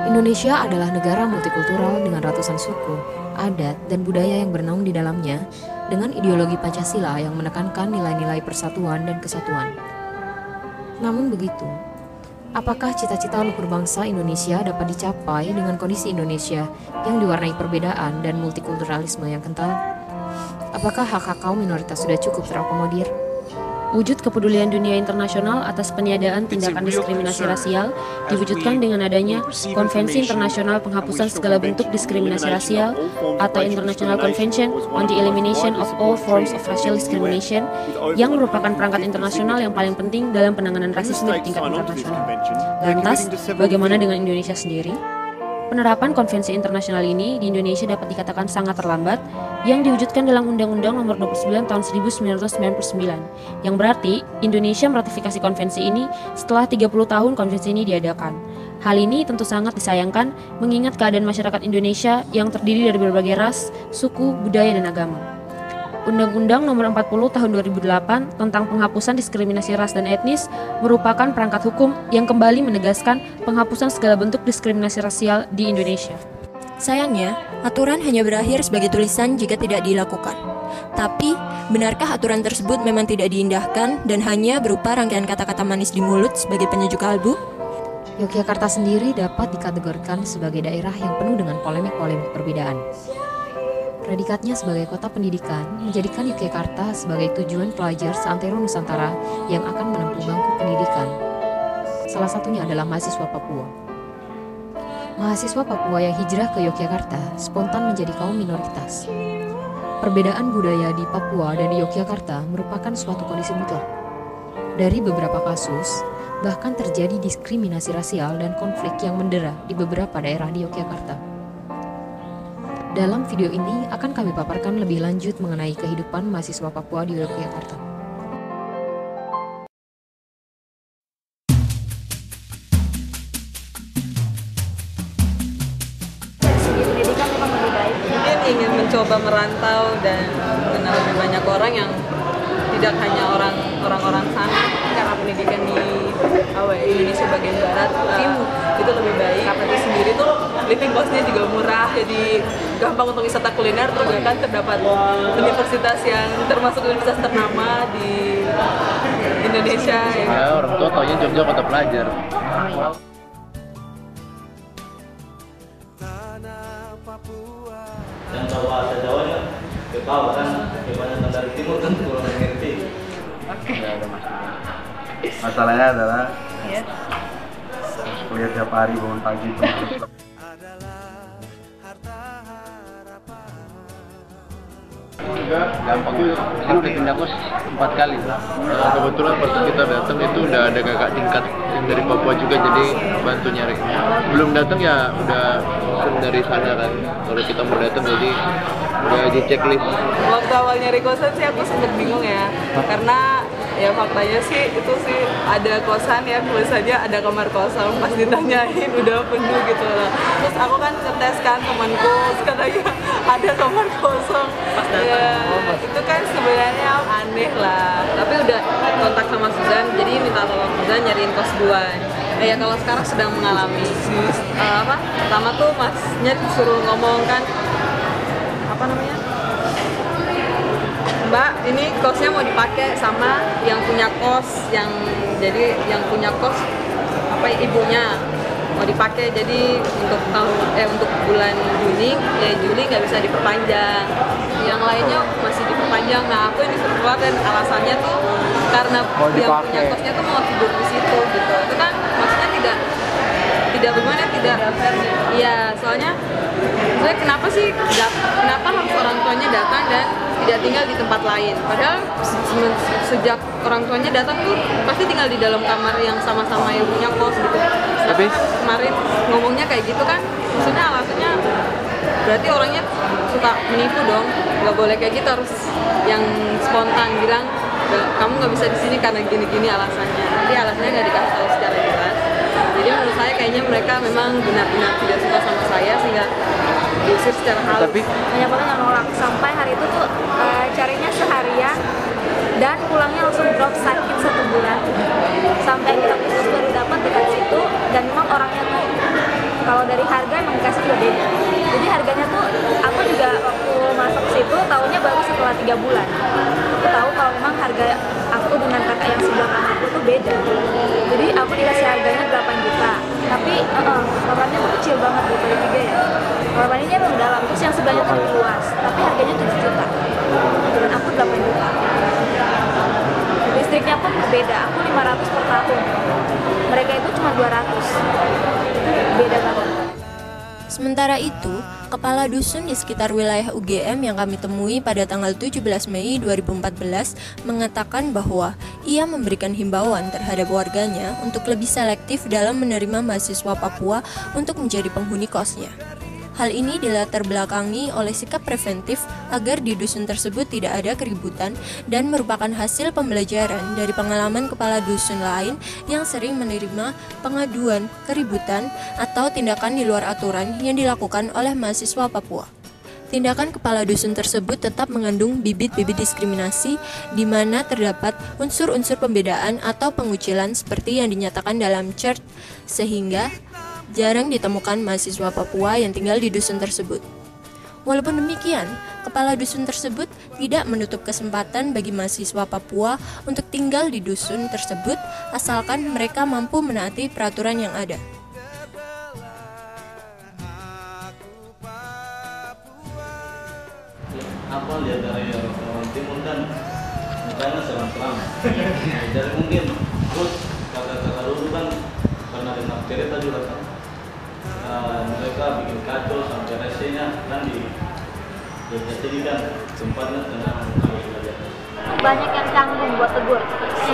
Indonesia adalah negara multikultural dengan ratusan suku, adat, dan budaya yang bernaung di dalamnya dengan ideologi Pancasila yang menekankan nilai-nilai persatuan dan kesatuan. Namun begitu, apakah cita-cita luhur bangsa Indonesia dapat dicapai dengan kondisi Indonesia yang diwarnai perbedaan dan multikulturalisme yang kental? Apakah hak-hak kaum minoritas sudah cukup terakomodir? Wujud kepedulian dunia internasional atas peniadaan tindakan diskriminasi rasial diwujudkan dengan adanya Konvensi Internasional Penghapusan Segala Bentuk Diskriminasi Rasial atau International Convention on the Elimination of All Forms of Racial Discrimination yang merupakan perangkat internasional yang paling penting dalam penanganan rasisme di tingkat internasional. Lantas, bagaimana dengan Indonesia sendiri? Penerapan konvensi internasional ini di Indonesia dapat dikatakan sangat terlambat, yang diwujudkan dalam Undang-Undang Nomor 29 Tahun 1999, yang berarti Indonesia meratifikasi konvensi ini setelah 30 tahun konvensi ini diadakan. Hal ini tentu sangat disayangkan mengingat keadaan masyarakat Indonesia yang terdiri dari berbagai ras, suku, budaya, dan agama. Undang-Undang Nomor 40 Tahun 2008 tentang penghapusan diskriminasi ras dan etnis merupakan perangkat hukum yang kembali menegaskan penghapusan segala bentuk diskriminasi rasial di Indonesia. Sayangnya, aturan hanya berakhir sebagai tulisan jika tidak dilakukan. Tapi, benarkah aturan tersebut memang tidak diindahkan dan hanya berupa rangkaian kata-kata manis di mulut sebagai penyejuk kalbu? Yogyakarta sendiri dapat dikategorikan sebagai daerah yang penuh dengan polemik-polemik perbedaan. Predikatnya sebagai kota pendidikan menjadikan Yogyakarta sebagai tujuan pelajar seantero Nusantara yang akan menempuh bangku pendidikan. Salah satunya adalah mahasiswa Papua. Mahasiswa Papua yang hijrah ke Yogyakarta spontan menjadi kaum minoritas. Perbedaan budaya di Papua dan di Yogyakarta merupakan suatu kondisi mutlak. Dari beberapa kasus, bahkan terjadi diskriminasi rasial dan konflik yang mendera di beberapa daerah di Yogyakarta. Dalam video ini akan kami paparkan lebih lanjut mengenai kehidupan mahasiswa Papua di Yogyakarta. Pendidikan memang lebih baik. Mungkin ingin mencoba merantau dan mengenal lebih banyak orang yang tidak hanya orang-orang sana, karena pendidikan di Indonesia bagian barat timur itu lebih baik. Karena itu sendiri tuh living cost-nya juga murah, jadi gampang untuk wisata kuliner. Terus bahkan terdapat universitas yang termasuk universitas ternama di Indonesia. Ya, orang tua taunya Jogja kota pelajar. Dan tahu bahasa Jawanya, ya tahu kan, kebanyakan dari timur kan kurang mengerti. Tidak ada masalah. Masalahnya adalah harus kuliah tiap hari, bangun pagi terus. Enggak, gampang. Kita pindah kos 4 kali. Kebetulan pas kita datang itu udah ada kakak tingkat yang dari Papua juga, jadi bantu nyari. Belum datang ya udah pesen dari sana kan. Kalau kita mau datang jadi udah di checklist. Waktu awal nyari kosan sih aku sempet bingung ya, karena ya faktanya sih itu sih ada kosan ya, tulisannya ada kamar kosong. Pas ditanyain udah penuh gitu loh. Terus aku kan ngetes kan temanku, katanya ada kamar kosong. Ya, itu kan sebenarnya aneh lah. Tapi udah kontak sama Suzan, jadi minta tolong Suzan nyariin kos 2. Ya kalau sekarang sedang mengalami pertama tuh masnya disuruh ngomong kan, apa namanya, Mbak, ini kosnya mau dipakai sama yang punya kos, jadi yang punya kos ibunya mau dipakai, jadi untuk bulan Juni nggak bisa diperpanjang, yang lainnya masih diperpanjang. Nah aku ini disuruh keluar dan alasannya tuh karena yang punya kosnya tuh mau tidur di situ gitu. Itu kan maksudnya tidak bagaimana, tidak iya, soalnya kenapa harus orang tuanya datang dan tidak tinggal di tempat lain, padahal sejak orang tuanya datang tuh pasti tinggal di dalam kamar yang sama-sama yang punya kos gitu. Tapi kemarin ngomongnya kayak gitu kan, maksudnya alasannya berarti orangnya suka menipu dong, nggak boleh kayak gitu, harus yang spontan bilang kamu nggak bisa di sini karena gini-gini alasannya. Tapi alasannya nggak dikasih tahu secara jelas. Jadi menurut saya kayaknya mereka memang benar-benar tidak suka sama saya sehingga diusir secara halus. Tapi banyak banget yang nolak, sampai hari itu tuh carinya seharian dan pulangnya langsung drop sakit 1 bulan, sampai kita putus baru dapat dekat situ. Dan memang orangnya tuh Kalau dari harga emang dikasih juga beda. Jadi harganya tuh aku juga waktu masuk situ tahunya baru setelah 3 bulan. Aku tahu kalau memang harga aku dengan kakak yang sebelah kanan aku tuh beda. Jadi aku dikasih harganya 8 juta. Tapi kamarnya tuh kecil banget gitu tiga ya. Kamar ini emang dalam, terus yang sebelahnya tuh lebih luas. Tapi harganya 7 juta. Dan aku 8 juta. Listriknya pun berbeda. Aku 500 per tahun. Mereka itu cuma 200. Beda banget. Sementara itu, kepala dusun di sekitar wilayah UGM yang kami temui pada tanggal 17 Mei 2014 mengatakan bahwa ia memberikan himbauan terhadap warganya untuk lebih selektif dalam menerima mahasiswa Papua untuk menjadi penghuni kosnya. Hal ini dilatar belakangi oleh sikap preventif agar di dusun tersebut tidak ada keributan dan merupakan hasil pembelajaran dari pengalaman kepala dusun lain yang sering menerima pengaduan keributan atau tindakan di luar aturan yang dilakukan oleh mahasiswa Papua. Tindakan kepala dusun tersebut tetap mengandung bibit-bibit diskriminasi di mana terdapat unsur-unsur pembedaan atau pengucilan seperti yang dinyatakan dalam chart, sehingga jarang ditemukan mahasiswa Papua yang tinggal di dusun tersebut. Walaupun demikian, kepala dusun tersebut tidak menutup kesempatan bagi mahasiswa Papua untuk tinggal di dusun tersebut asalkan mereka mampu menaati peraturan yang ada. Apa lihat dari orang timur kan mukanya seram-seram. Jadi mungkin terus kakak-kakak dulu kan karena dengar cerita juga kan mereka bikin kacau sampai resenya kan dijadikan tempatnya tenang kalau sudah di atas. Banyak yang canggung buat tegur.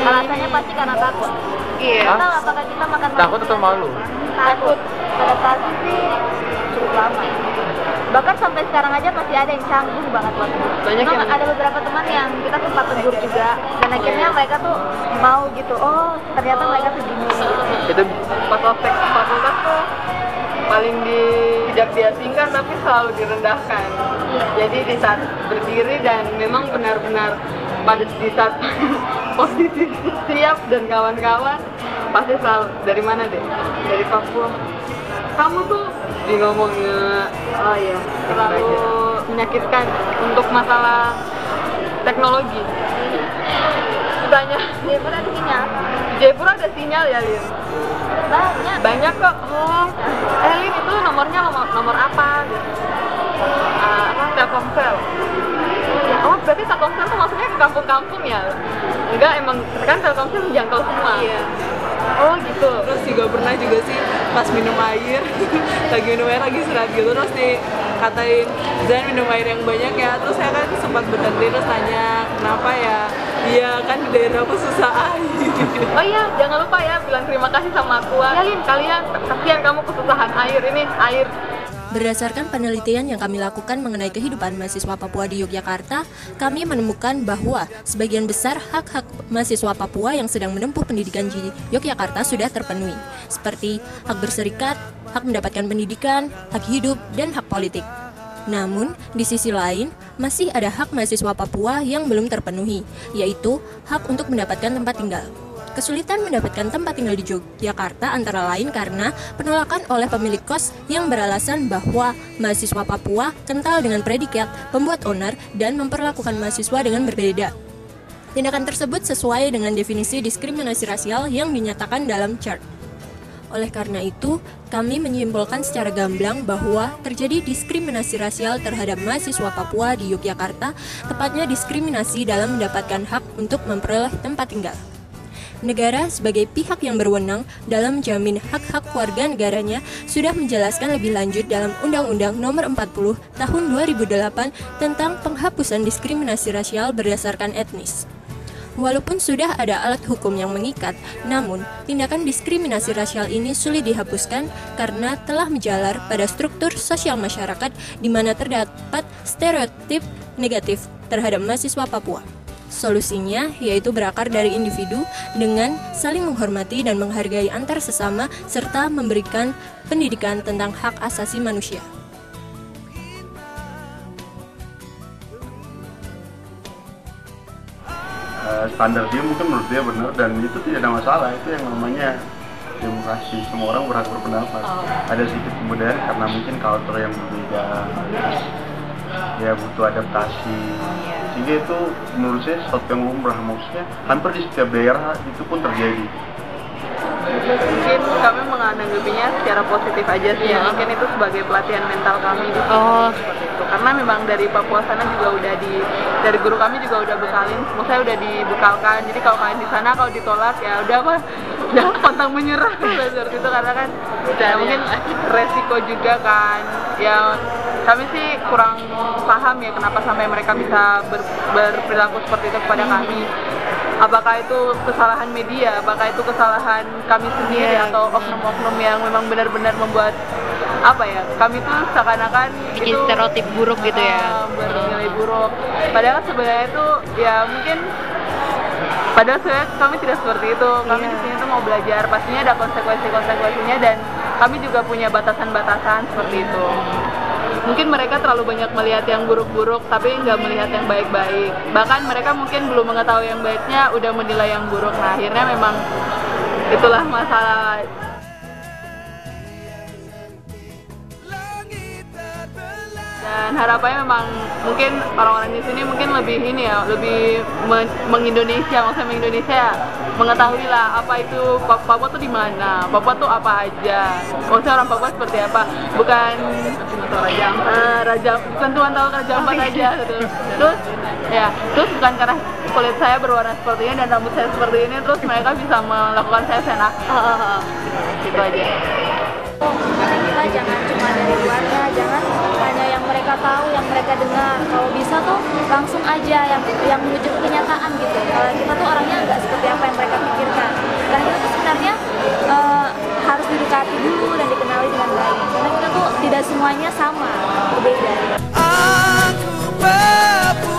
Alasannya pasti karena takut. Iya. Kita apakah kita makan Takut atau malu? Takut. Pada saat itu cukup lama. Bahkan sampai sekarang aja masih ada yang canggung banget buat tegur. Banyak Cuma yang- ada beberapa teman yang kita sempat tegur juga, dan akhirnya mereka tuh mau gitu. Oh, ternyata mereka tuh gini. Itu pas ospek fakultas tuh paling tidak diasingkan tapi selalu direndahkan. Jadi di saat berdiri dan memang benar-benar pada di saat posisi siap dan kawan-kawan pasti selalu dari mana deh? Dari Papua. Kamu tuh di ngomongnya oh ya terlalu menyakitkan untuk masalah teknologi. Ditanya Jayapura ada sinyal. Jayapura ada sinyal ya Lin? Banyak kok. Oh, Lin itu nomornya nomor apa? Telkomsel. Oh, berarti Telkomsel tuh maksudnya ke kampung-kampung ya? Enggak, emang kan Telkomsel menjangkau semua. Iya. Oh gitu. Terus juga pernah juga sih pas minum air lagi minum air lagi istirahat gitu terus dikatain jangan minum air yang banyak ya, terus saya kan sempat berhenti terus tanya kenapa ya, iya kan di daerah aku susah air. Oh iya, jangan lupa ya bilang terima kasih sama aku. Ya Lin, kalian kasihan kamu kesusahan air ini, air. Berdasarkan penelitian yang kami lakukan mengenai kehidupan mahasiswa Papua di Yogyakarta, kami menemukan bahwa sebagian besar hak-hak mahasiswa Papua yang sedang menempuh pendidikan di Yogyakarta sudah terpenuhi, seperti hak berserikat, hak mendapatkan pendidikan, hak hidup, dan hak politik. Namun, di sisi lain, masih ada hak mahasiswa Papua yang belum terpenuhi, yaitu hak untuk mendapatkan tempat tinggal. Kesulitan mendapatkan tempat tinggal di Yogyakarta antara lain karena penolakan oleh pemilik kos yang beralasan bahwa mahasiswa Papua kental dengan predikat, pembuat onar, dan memperlakukan mahasiswa dengan berbeda. Tindakan tersebut sesuai dengan definisi diskriminasi rasial yang dinyatakan dalam chart. Oleh karena itu, kami menyimpulkan secara gamblang bahwa terjadi diskriminasi rasial terhadap mahasiswa Papua di Yogyakarta, tepatnya diskriminasi dalam mendapatkan hak untuk memperoleh tempat tinggal. Negara sebagai pihak yang berwenang dalam menjamin hak-hak warga negaranya sudah menjelaskan lebih lanjut dalam Undang-Undang Nomor 40 Tahun 2008 tentang penghapusan diskriminasi rasial berdasarkan etnis. Walaupun sudah ada alat hukum yang mengikat, namun tindakan diskriminasi rasial ini sulit dihapuskan karena telah menjalar pada struktur sosial masyarakat di mana terdapat stereotip negatif terhadap mahasiswa Papua. Solusinya yaitu berakar dari individu dengan saling menghormati dan menghargai antar sesama serta memberikan pendidikan tentang hak asasi manusia. Standar dia mungkin menurut dia benar dan itu tidak ada masalah, itu yang namanya demokrasi, semua orang berhak berpendapat. Ada sedikit kebudayaan karena mungkin culture yang berbeda, terus ya butuh adaptasi. Sehingga itu menurut saya sesuatu yang lumrah, maksudnya hampir di setiap daerah itu pun terjadi. Mungkin kami menanggapinya secara positif aja sih, mungkin itu sebagai pelatihan mental kami di sini. Seperti itu. Karena memang dari Papua sana juga udah dari guru kami juga udah bekalin, maksudnya udah dibekalkan. Jadi kalau kalian di sana kalau ditolak ya udah apa, jangan pantang menyerah seperti itu, karena kan ya mungkin resiko juga kan. Ya kami sih kurang paham ya kenapa sampai mereka bisa berperilaku seperti itu kepada kami. Apakah itu kesalahan media, apakah itu kesalahan kami sendiri, atau oknum-oknum yang memang benar-benar membuat apa ya, kami tuh seakan-akan bikin stereotip buruk gitu ya, bernilai buruk. Padahal sebenarnya itu ya mungkin padahal sebenarnya kami tidak seperti itu. Kami di sini tuh mau belajar, pastinya ada konsekuensinya, dan kami juga punya batasan-batasan seperti itu. Mungkin mereka terlalu banyak melihat yang buruk-buruk, tapi nggak melihat yang baik-baik. Bahkan mereka mungkin belum mengetahui yang baiknya, udah menilai yang buruk. Nah, akhirnya memang itulah masalah. Dan harapannya memang mungkin orang-orang di sini mungkin lebih ini ya, lebih mengindonesia, maksudnya mengindonesia ya, mengetahui lah apa itu Papua tuh di mana, Papua tuh apa aja, maksudnya orang Papua seperti apa, bukan bukan cuma tahu Raja Ampat aja gitu. Terus bukan karena kulit saya berwarna seperti ini dan rambut saya seperti ini terus mereka bisa melakukan saya senak. Gitu aja. Kita jangan cuma dari luarnya, jangan hanya yang mereka tahu, yang mereka dengar. Kalau bisa tuh langsung aja yang menuju ke kenyataan gitu. Kalau kita tuh orangnya nggak seperti apa yang mereka pikirkan. Dan kita tuh sebenarnya harus didekati dulu dan dikenali dengan baik. Karena kita tuh tidak semuanya sama, berbeda. Aku